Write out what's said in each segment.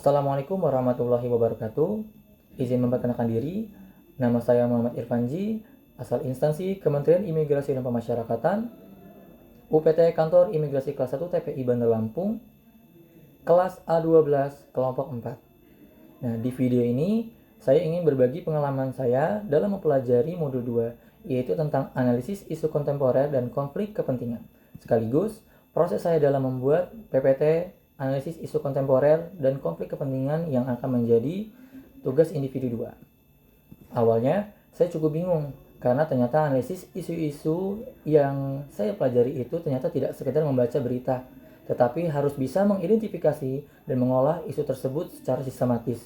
Assalamualaikum warahmatullahi wabarakatuh. Izin memperkenalkan diri, nama saya Muhammad Irfanji, asal instansi Kementerian Imigrasi dan Pemasyarakatan, UPT Kantor Imigrasi Kelas 1 TPI Bandar Lampung, kelas A12, kelompok 4. Nah, di video ini saya ingin berbagi pengalaman saya dalam mempelajari modul 2, yaitu tentang analisis isu kontemporer dan konflik kepentingan. Sekaligus, proses saya dalam membuat PPT analisis isu kontemporer dan konflik kepentingan yang akan menjadi tugas individu 2. Awalnya, saya cukup bingung karena ternyata analisis isu-isu yang saya pelajari itu ternyata tidak sekedar membaca berita, tetapi harus bisa mengidentifikasi dan mengolah isu tersebut secara sistematis.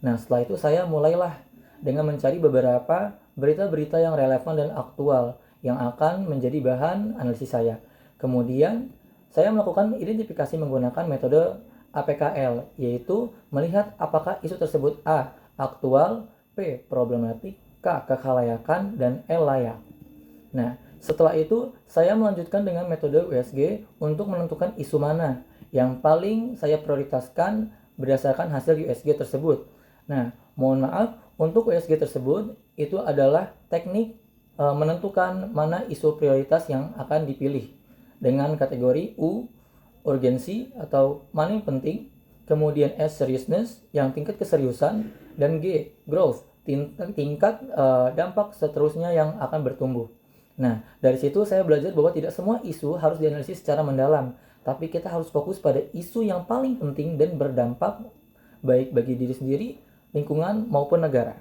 Nah, setelah itu saya mulailah dengan mencari beberapa berita-berita yang relevan dan aktual yang akan menjadi bahan analisis saya. Kemudian, saya melakukan identifikasi menggunakan metode APKL, yaitu melihat apakah isu tersebut A. aktual, P. problematik, K. kekhalayakan, dan L. layak. Nah, setelah itu saya melanjutkan dengan metode USG untuk menentukan isu mana yang paling saya prioritaskan berdasarkan hasil USG tersebut. Nah, mohon maaf, untuk USG tersebut itu adalah teknik menentukan mana isu prioritas yang akan dipilih dengan kategori U, urgensi atau mana yang penting, kemudian S, seriousness, yang tingkat keseriusan, dan G, growth, tingkat dampak seterusnya yang akan bertumbuh. Nah, dari situ saya belajar bahwa tidak semua isu harus dianalisis secara mendalam, tapi kita harus fokus pada isu yang paling penting dan berdampak baik bagi diri sendiri, lingkungan, maupun negara.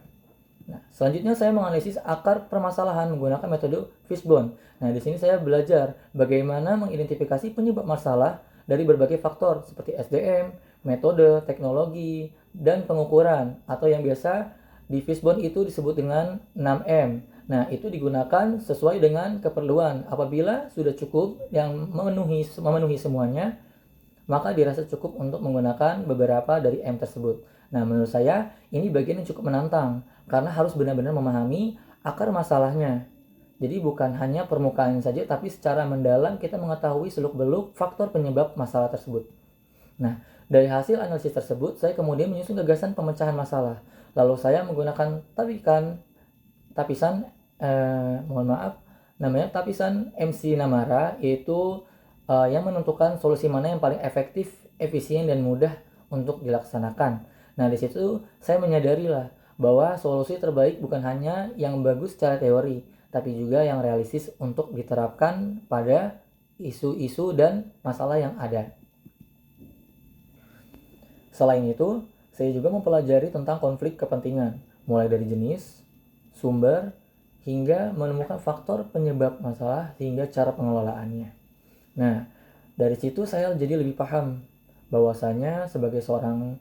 Nah, selanjutnya saya menganalisis akar permasalahan menggunakan metode Fishbone. Nah, di sini saya belajar bagaimana mengidentifikasi penyebab masalah dari berbagai faktor seperti SDM, metode, teknologi, dan pengukuran atau yang biasa di Fishbone itu disebut dengan 6M. Nah, itu digunakan sesuai dengan keperluan. Apabila sudah cukup yang memenuhi semuanya, maka dirasa cukup untuk menggunakan beberapa dari M tersebut. Nah, menurut saya ini bagian yang cukup menantang karena harus benar-benar memahami akar masalahnya. Jadi bukan hanya permukaan saja, tapi secara mendalam kita mengetahui seluk-beluk faktor penyebab masalah tersebut. Nah, dari hasil analisis tersebut, saya kemudian menyusun gagasan pemecahan masalah. Lalu saya menggunakan tapisan MC Namara, yaitu yang menentukan solusi mana yang paling efektif, efisien, dan mudah untuk dilaksanakan. Nah, di situ saya menyadari lah bahwa solusi terbaik bukan hanya yang bagus secara teori, tapi juga yang realistis untuk diterapkan pada isu-isu dan masalah yang ada. Selain itu, saya juga mempelajari tentang konflik kepentingan, mulai dari jenis, sumber, hingga menemukan faktor penyebab masalah hingga cara pengelolaannya. Nah, dari situ saya jadi lebih paham bahwasanya sebagai seorang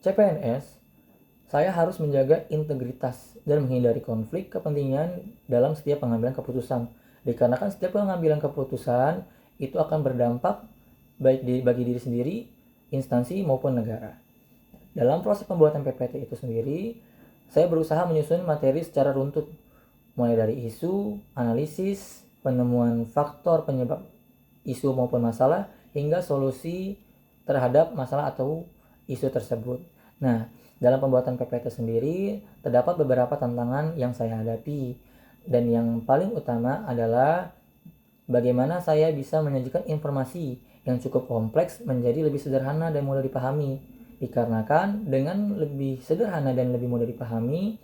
CPNS, saya harus menjaga integritas dan menghindari konflik kepentingan dalam setiap pengambilan keputusan. Dikarenakan setiap pengambilan keputusan itu akan berdampak baik bagi diri sendiri, instansi maupun negara. Dalam proses pembuatan PPT itu sendiri, saya berusaha menyusun materi secara runtut, mulai dari isu, analisis, penemuan faktor penyebab isu maupun masalah, hingga solusi terhadap masalah atau isu tersebut. Nah, dalam pembuatan PPT sendiri terdapat beberapa tantangan yang saya hadapi, dan yang paling utama adalah bagaimana saya bisa menyajikan informasi yang cukup kompleks menjadi lebih sederhana dan mudah dipahami. Dikarenakan dengan lebih sederhana dan lebih mudah dipahami,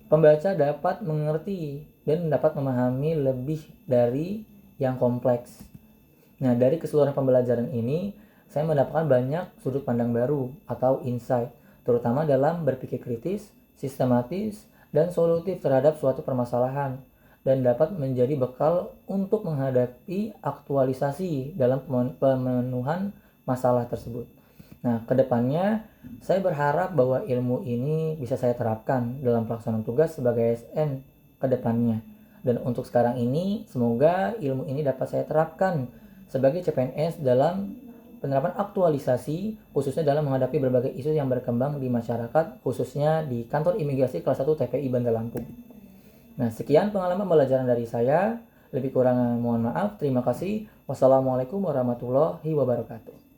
pembaca dapat mengerti dan dapat memahami lebih dari yang kompleks. Nah, dari keseluruhan pembelajaran ini, saya mendapatkan banyak sudut pandang baru atau insight, terutama dalam berpikir kritis, sistematis, dan solutif terhadap suatu permasalahan, dan dapat menjadi bekal untuk menghadapi aktualisasi dalam pemenuhan masalah tersebut. Nah, kedepannya saya berharap bahwa ilmu ini bisa saya terapkan dalam pelaksanaan tugas sebagai ASN kedepannya. Dan untuk sekarang ini, semoga ilmu ini dapat saya terapkan sebagai CPNS dalam penerapan aktualisasi, khususnya dalam menghadapi berbagai isu yang berkembang di masyarakat, khususnya di Kantor Imigrasi Kelas 1 TPI Bandar Lampung. Nah, sekian pengalaman pembelajaran dari saya. Lebih kurang mohon maaf. Terima kasih. Wassalamualaikum warahmatullahi wabarakatuh.